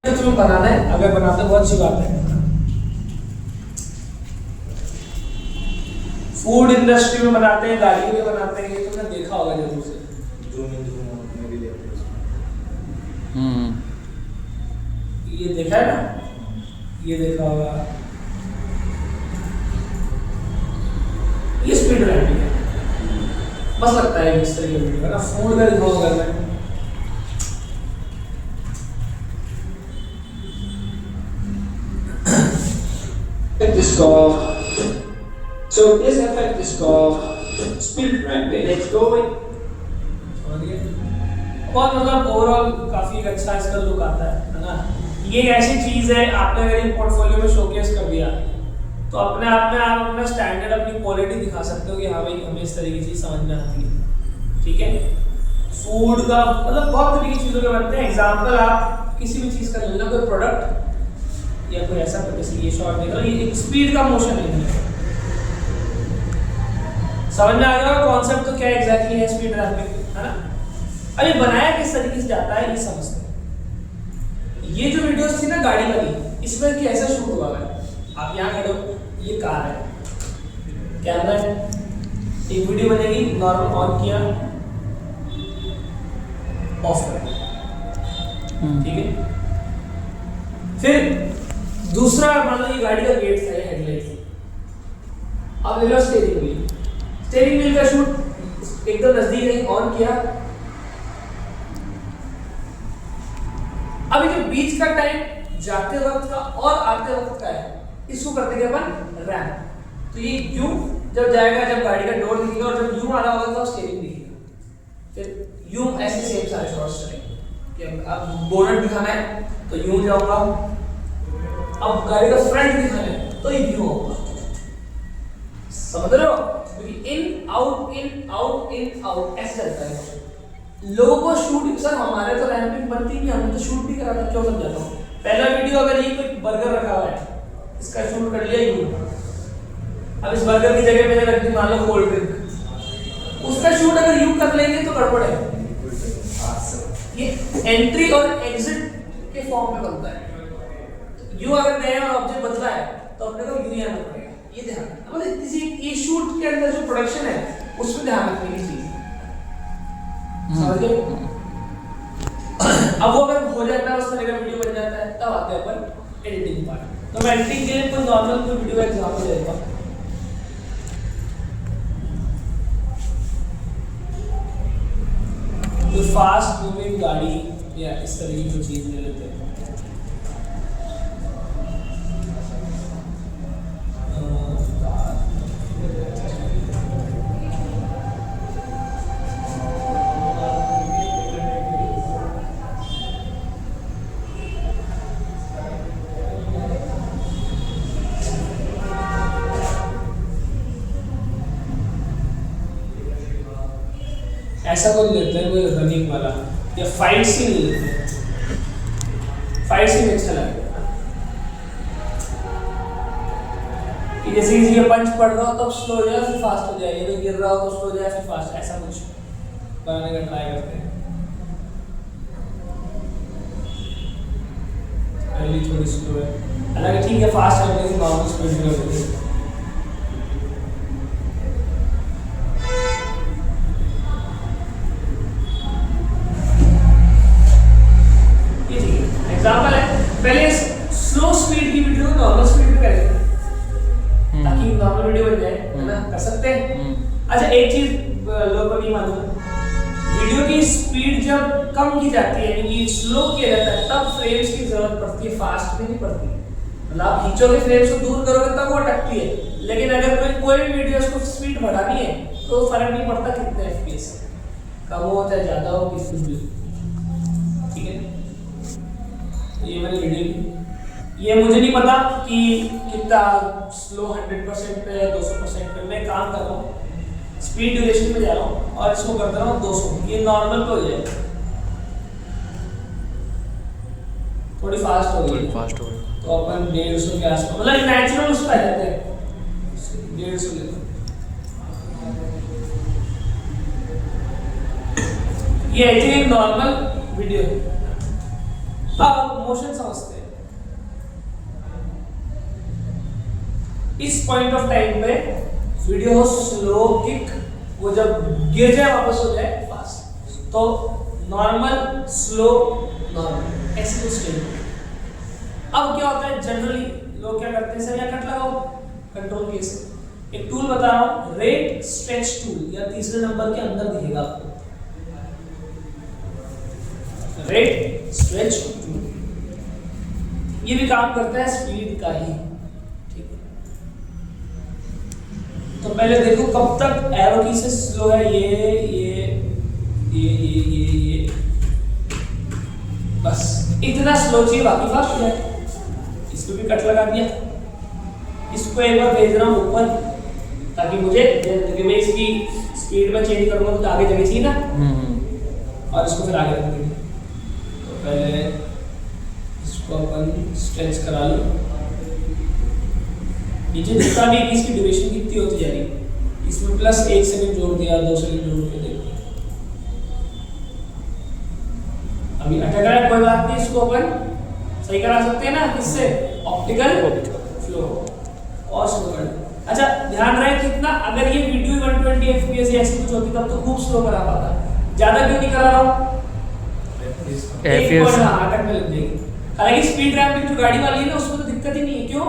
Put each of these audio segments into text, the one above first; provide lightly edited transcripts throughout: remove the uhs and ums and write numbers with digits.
तुम्हें बनाना है, अगर बनाते बहुत अच्छी बात है। फूड इंडस्ट्री में बनाते हैं, गाड़ियों में बनाते हैं, ये तुमने देखा होगा जरूर से। ये देखा है ना, ये देखा होगा। ये स्पीड रैपिंग है, बस लगता है इस तरह की वीडियो है ना। फूड का दिखाऊंगा मैं। This called, so this effect is called speed ramping. Let's go with बहुत मतलब ओवरऑल काफी अच्छा इसका लुक आता है ना। ये एक ऐसी चीज है, आपने अगर ये पोर्टफोलियो में शोकेस कर दिया तो अपने आप में आप अपना स्टैंडर्ड, अपनी क्वालिटी दिखा सकते हो कि हाँ भाई हमें इस तरह की चीज समझ में आती है। ठीक है, फूड का मतलब बहुत तरह की चीजों के बनते हैं। एग्जाम्पल आप किसी भी चीज का ले लो, कोई प्रोडक्ट या कोई ऐसा, जैसे ये शॉट देख लो, ये एक स्पीड का मोशन है। समझ में आ गया कॉन्सेप्ट तो क्या एग्जैक्टली है स्पीड रैपिंग, है ना। अब ये बनाया किस तरीके से जाता है ये समझते हैं। ये जो वीडियोस थी ना गाड़ी वाली, इसमें कैसा शूट हुआ है, आप यहाँ खड़े हो, ये कार है, कैमरा है, एक वीडियो बनेगी, नॉर्मल ऑन किया, ऑफ कर, ठीक है। फिर दूसरा मान लो ये गाड़ी का गेट है, हेडलाइट। अब ले लो स्टीयरिंग व्हील, स्टीयरिंग व्हील का शूट एकदम नजदीक है, ऑन किया। अभी जो बीच का टाइम जाते वक्त का और आते वक्त का है, इसको करते हैं अपन रैम्प। तो ये यूं जब जाएगा, जब गाड़ी का डोर दिखेगा, और जब यूं आना होगा तो स्टीयरिंग दिखेगा। फिर यूं ऐसे सेम सारे शॉट्स चलेंगे कि अब बोनट दिखाना है तो यूं जाऊंगा, अब गाड़ी का फ्रंट दिखाना है तो ये यूं होगा। समझ रहे हो, क्योंकि in out in out in out ऐसे चलता है। लोगों को शूट, सर हमारे तो रैंपिंग बनती नहीं, हमने तो शूट भी करा था, क्यों समझाता हूँ। पहला वीडियो अगर ये कोई बर्गर रखा हुआ है, इसका शूट कर लिया यूं, अब इस बर्गर की जगह मैंने रख दी मान लो कोल्ड ड्रिंक, उसका शूट अगर यूं कर लेंगे तो गड़बड़ है। ये एंट्री और एग्जिट के फॉर्म में बनता है। यूं अगर नया और ऑब्जेक्ट बदला है तो अपने को यूं ही आना पड़ेगा, ये ध्यान रखना। मतलब किसी ये शूट के अंदर जो प्रोडक्शन है उसमें ध्यान रखने की चीज है, समझ गए। अब वो अगर हो जाता है, उस तरह का वीडियो बन जाता है, तब आते हैं अपन एडिटिंग पार्ट। तो मैं एडिटिंग के लिए कोई नॉर्मल कोई वीडियो का एग्जांपल देता हूं। तो फास्ट मूविंग गाड़ी या इस तरह की कोई चीज ले लेते हैं। ऐसा कोई लेते हैं, कोई रनिंग वाला या फाइट सीन लेते हैं। फाइट सीन अच्छा लगेगा कि जैसे किसी का पंच पड़ रहा हो तो स्लो हो जाए, फिर फास्ट हो जाए, या तो गिर रहा हो तो स्लो हो जाए, फिर फास्ट, ऐसा कुछ बनाने का ट्राई करते हैं। पहली थोड़ी स्लो है, हालांकि ठीक है, फास्ट है लेकिन नॉर्मल स्पीड में होती है। एग्जांपल है, पहले स्लो स्पीड की वीडियो नॉर्मल स्पीड में करेंगे ताकि नॉर्मल वीडियो बन जाए, है ना, कर सकते हैं। अच्छा एक चीज लोगों को नहीं मालूम, वीडियो की स्पीड जब कम की जाती है, यानी कि स्लो किया जाता है, तब फ्रेम्स की जरूरत पड़ती है, फास्ट में नहीं पड़ती। मतलब आप खींचोगे फ्रेम्स को दूर करोगे तब वो अटकती है, लेकिन अगर कोई भी वीडियो को स्पीड बढ़ानी है तो फर्क नहीं पड़ता कितने एफपीएस कम हो चाहे ज्यादा हो, किसी भी। ठीक है, ये मैंने वीडियो ली। ये मुझे नहीं पता कि कितना स्लो 100% पे या 200% पे, मैं काम कर रहा हूँ स्पीड ड्यूरेशन में जा रहा हूँ और इसको कर रहा हूँ 200, ये नॉर्मल पे हो जाए, थोड़ी फास्ट हो गई, फास्ट हो गई तो अपन 150 के आसपास, मतलब नेचुरल उस पे आ जाते हैं 150 ले। ये आई थिंक एक नॉर्मल वीडियो है। मोशन समझते हैं। इस पॉइंट ऑफ टाइम पे वीडियो हो स्लो किक, वो जब गिर जाए वापस हो जाए फास्ट, तो नॉर्मल स्लो नॉर्मल ऐसे तो स्टेज। अब क्या होता है जनरली लोग क्या करते हैं, सर या कट लगाओ कंट्रोल की से एक टूल बता रहा हूं, रेट स्ट्रेच टूल, या तीसरे नंबर के अंदर दिखेगा आपको, रेट स्ट्रेच टूल। ये भी काम करता है स्पीड का ही, ठीक है। तो पहले देखो कब तक एरो की से स्लो है, ये बस इतना स्लो चाहिए, बाकी फास्ट हो जाए। इसको भी कट लगा दिया, इसको एक बार भेज रहा हूं ऊपर, ताकि मुझे जब मैं इसकी स्पीड में चेंज करूंगा तो आगे जगह चाहिए ना, और इसको फिर आगे रख देंगे। तो पहले इसको अपन स्ट्रेच करा लो, नीचे जितना भी इसकी ड्यूरेशन कितनी होती जा रही है, इसमें प्लस 1 सेकंड जोड़ दिया, 2 सेकंड जोड़ के देखो अभी अटक रहा है, कोई बात नहीं, इसको अपन सही करा सकते हैं ना, किससे, ऑप्टिकल फ्लो और स्लो कर। अच्छा ध्यान रहे कितना, अगर ये वीडियो 120 fps या ऐसी कुछ होती तब तो खूब स्लो करा पाता, ज्यादा क्यों नहीं करा रहा हूं, FPS अटक में लग जाएगी। हालांकि स्पीड रैम्पिंग जो गाड़ी वाली है ना उसमें तो दिक्कत ही नहीं है, क्यों,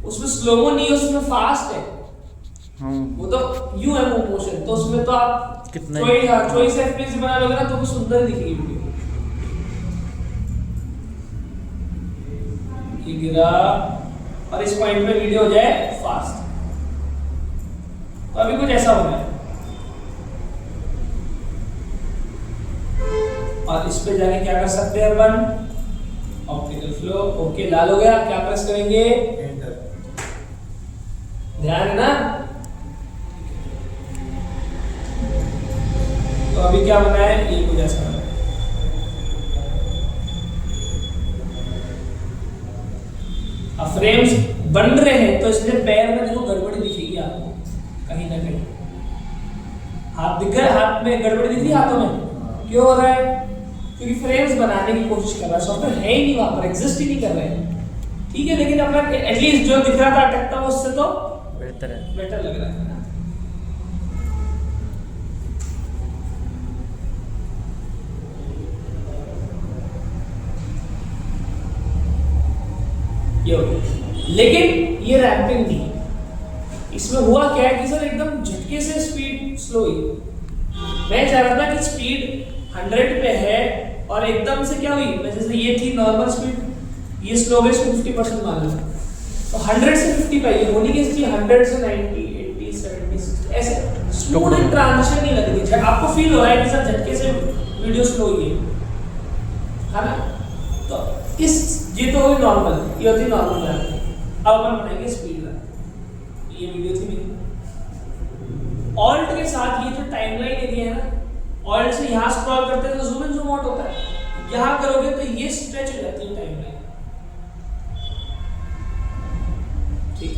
उसमें स्लोमो नहीं है, उसमें फास्ट है, वो तो यू है मोशन, तो उसमें तो आप कितना 24 fps बना लोगे ना तो वो सुंदर दिखेगी वीडियो। ये गिरा और इस पॉइंट पे वीडियो हो जाए फास्ट, तो अभी कुछ ऐसा होना है, और इस पे जाके क्या कर सकते हैं अपन, ऑप्टिकल फ्लो। ओके लाल हो गया, क्या प्रेस करेंगे, एंटर, ध्यान है ना। तो अभी क्या बना है, ये कुछ ऐसा बना है। अब फ्रेम्स बन रहे हैं तो इसलिए पैर में देखो गड़बड़ी दिखेगी आपको कहीं ना कहीं, हाथ दिख गए, हाथ में गड़बड़ी दिख रही है हाथों में, क्यों हो रहा है, क्योंकि फ्रेम्स बनाने की कोशिश कर रहा है, सॉफ्टवेयर है ही नहीं वहां पर, एग्जिस्ट ही नहीं कर रहे हैं, ठीक है। लेकिन अपना एटलीस्ट जो दिख रहा था अटकता हुआ उससे तो बेहतर है, बेटर लग रहा है। लेकिन ये रैंपिंग नहीं, इसमें हुआ क्या है कि सर एकदम झटके से स्पीड स्लो हुई। मैं चाह रहा था कि स्पीड 100 पे है और एकदम से क्या हुई, जैसे ये थी नॉर्मल स्पीड, ये स्लो गई 50% मान लो, तो 100 से 50 पे ये होनी कैसी, 100 से 90 80 70 60 ऐसे स्मूथ ट्रांजिशन नहीं लग रही, आपको फील हो रहा है कि सर झटके से वीडियो स्लो हुई है ना। तो इस ये तो हुई नॉर्मल, ये होती नॉर्मल रैंपिंग। अब अपन बनाएंगे स्पीड रैंपिंग। ये वीडियो थी मेरी, ऑल्ट के साथ ये जो टाइमलाइन एरिया है ना, ऑल्ट से यहाँ स्क्रॉल करते हैं तो जूम इन जूम आउट होता है, यहाँ करोगे तो ये स्ट्रेच हो जाती है टाइमलाइन, ठीक।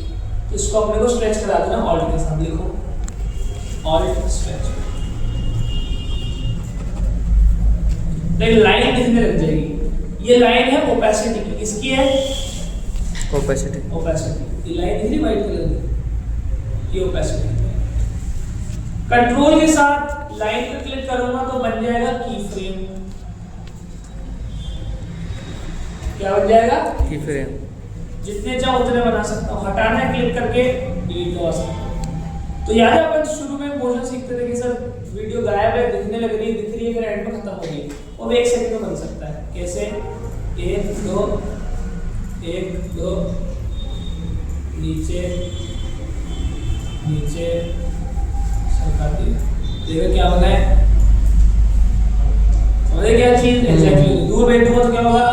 तो इसको अपने को स्ट्रेच करा देना ऑल्ट के साथ, लिखो ऑल्ट स्ट्रेच, तो लाइन दिखने लग जाएगी। ये लाइन है ओपेसिटी की, किसकी है, ओपेसिटी, ये लाइन दिख रही व्हाइट कलर की, ये ओपेसिटी। कंट्रोल के साथ लाइन पे क्लिक करूंगा तो बन जाएगा की फ्रेम, क्या बन जाएगा, की फ्रेम। जितने चाहो उतने बना सकता हूँ, हटाना है क्लिक करके डिलीट करवा सकता हूँ। तो याद है अपन शुरू में मोशन सीखते थे कि सर वीडियो गायब है, दिखने लग रही है, दिख रही है, फिर एंड में खत्म हो गई, वो 1 सेकंड में बन सकता है। कैसे, 1 2 1 2 नीचे नीचे सरकाती, देखो क्या बना है, समझे क्या चीज, एग्जैक्टली। दूर बैठूंगा तो क्या होगा,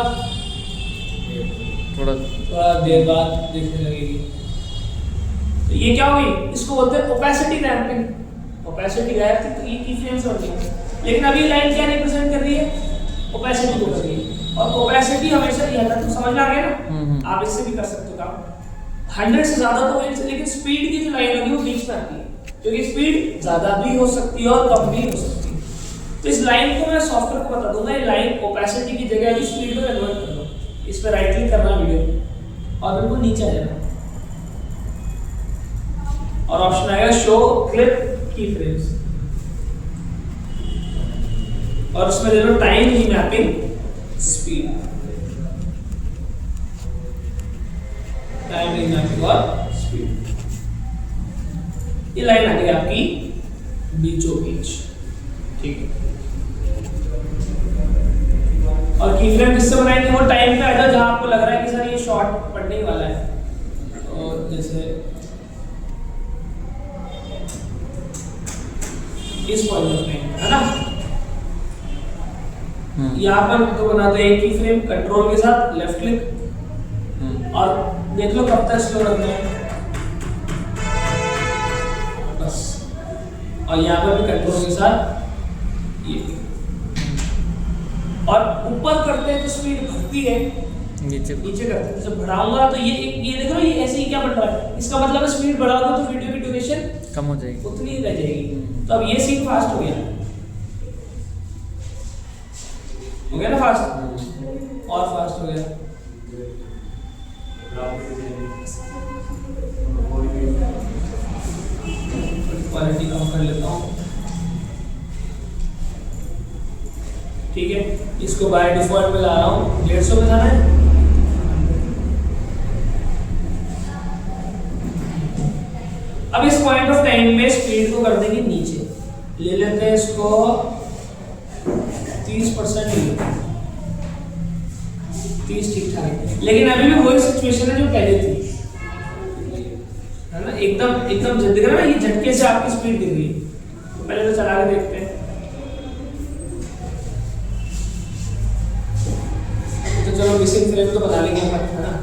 थोड़ा देर बाद दिखने लगेगी। तो ये क्या हुई, इसको बोलते हैं ओपेसिटी रैंपिंग। ओपेसिटी गायब थी तो ये की फ्रेम्स हो गई, लेकिन अभी लाइन क्या रिप्रेजेंट कर रही है, ओपेसिटी को कर रही है। और ओपेसिटी हमेशा ये आता है, तो समझ में आ गया ना, आप इससे भी कर सकते हो काम। 100 से ज्यादा तो है, लेकिन स्पीड की जो लाइन होगी वो बीच में आती है, क्योंकि स्पीड ज्यादा भी हो सकती है और कम भी हो सकती है। तो इस लाइन को मैं सॉफ्टवेयर को बता दूंगा, ये लाइन ओपेसिटी की जगह है, स्पीड में कन्वर्ट कर दो। इस पर राइट क्लिक करना वीडियो और बिल्कुल नीचे आ जाना और ऑप्शन आएगा शो क्लिप की फ्रेम्स और उसमें दे दो टाइम री मैपिंग स्पीड, टाइम री मैपिंग और स्पीड। ये लाइन आ गई आपकी बीचों बीच, ठीक है। और की फ्रेम किससे बनाएंगे, वो टाइम पे आएगा जहां आपको लग रहा है कि सर ये शॉट पड़ने ही वाला है। और जैसे इस पॉइंट ऑफ टाइम है ना, यहाँ पर तो बनाते हैं एक की फ्रेम कंट्रोल के साथ लेफ्ट क्लिक और देख लो कब तक स्लो रखना है बस। और यहाँ पर भी कंट्रोल के साथ ये, और ऊपर करते हैं तो स्पीड बढ़ती है, नीचे करते हैं तो बढ़ाऊंगा तो ये देख लो ये ऐसे ही क्या बन रहा है, इसका मतलब है स्पीड बढ़ाओगे तो वीडियो की ड्यूरेशन कम हो जाएगी, उतनी ही रह जाएगी। तो अब ये सीन फास्ट हो गया ना, फास्ट और फास्ट हो गया। क्वालिटी कम कर लेता हूँ, ठीक है। इसको बाय डिफॉल्ट में ला रहा हूँ 150 में जाना है। अब इस पॉइंट ऑफ टाइम में स्पीड को कर देंगे नीचे, ले लेते हैं इसको 30% ले लेते हैं, 30 ठीक ठाक है। लेकिन अभी भी वही सिचुएशन है जो पहले थी, है ना, एकदम जल्दी ना, ये झटके से आपकी स्पीड गिर गई। तो पहले तो चला के देखते हैं। तो चलो मिसिंग फ्रेम तो बता लेंगे हम, है ना।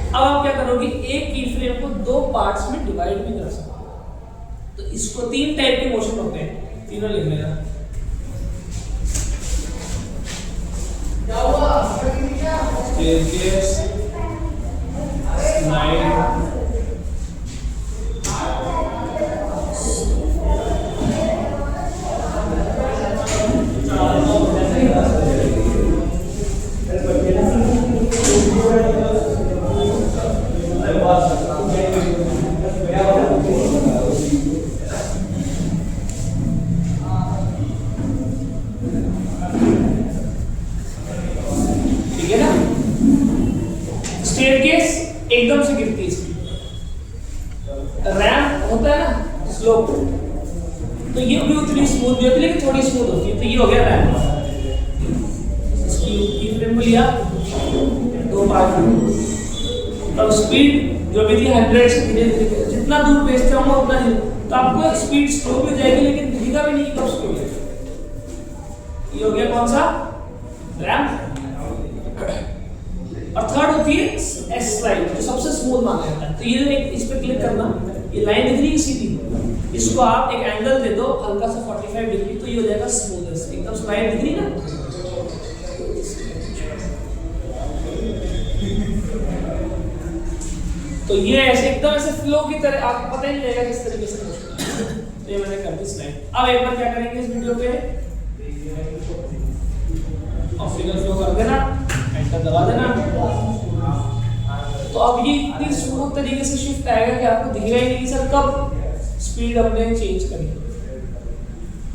अब आप क्या करोगे, एक की फ्रेम को दो पार्ट्स में डिवाइड भी कर सकते हो। तो इसको 3 टाइप के मोशन होते हैं, तीनों लिख लेना। स्टेयरकेस, स्लाइड, ठीक है ना। स्टेयरकेस एकदम से गिरती है स्पीड, रैंप होता है ना स्लोप, तो ये भी उतनी स्मूथ भी होती है लेकिन थोड़ी स्मूथ होती है। तो ये हो गया रैंप। इसकी फ्रेम को लिया, दो पार्ट में, तब स्पीड जो भी थी 100 से धीरे धीरे जितना दूर भेजते होंगे उतना ही, तो आपको स्पीड स्लो भी हो जाएगी लेकिन दिखेगा भी नहीं कब स्लो है। ये हो गया कौन सा, रैंप। और थर्ड होती है एस स्लाइड, जो सबसे स्मूथ माना जाता है। तो ये एक इस पे क्लिक करना, ये लाइन दिख रही है सीधी, इसको आप एक एंगल दे दो हल्का सा 45 डिग्री, तो ये हो जाएगा स्मूथेस्ट, एकदम स्लाइड दिख रही है ना। तो ये ऐसे एकदम ऐसे फ्लो की तरह, आपको पता ही नहीं लगेगा किस तरीके से। तो ये मैंने कर दी स्लाइड। अब एक बार क्या करेंगे इस वीडियो पे, और फिगर फ्लो कर देना, एंटर दबा देना। तो अब ये इतनी स्मूथ तरीके से शिफ्ट आएगा कि आपको दिखेगा ही नहीं कि सर कब स्पीड हमने चेंज करी,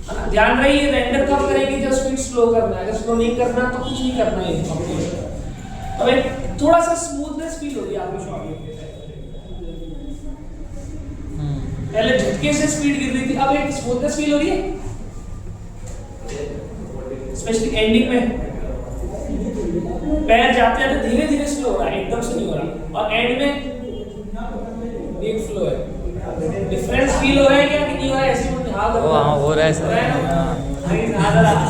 है ना। ध्यान रहे ये रेंडर कब करेंगे जब स्पीड स्लो करना है, अगर स्लो नहीं करना तो कुछ नहीं करना है। अब एक थोड़ा सा स्मूथनेस फील होगी आपको शॉट में। पहले झटके से स्पीड गिर रही थी, अब एक स्मूथनेस फील हो रही है, स्पेशली एंडिंग में। पैर जाते जाते धीरे धीरे स्लो हो रहा है, एकदम से नहीं हो रहा, और एंड में बिग फ्लो है। डिफरेंस फील हो रहा है क्या कि नहीं हो रहा है? ऐसे मुझे हाथ हो रहा है सर,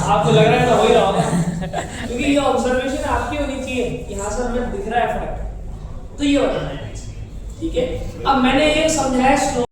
आपको लग रहा है तो हो ही रहा होगा क्योंकि ये ऑब्जर्वेशन आपकी होनी चाहिए कि हाँ सर हमें दिख रहा है फर्क, तो ये बताना है, ठीक है। अब मैंने ये समझाया स्लो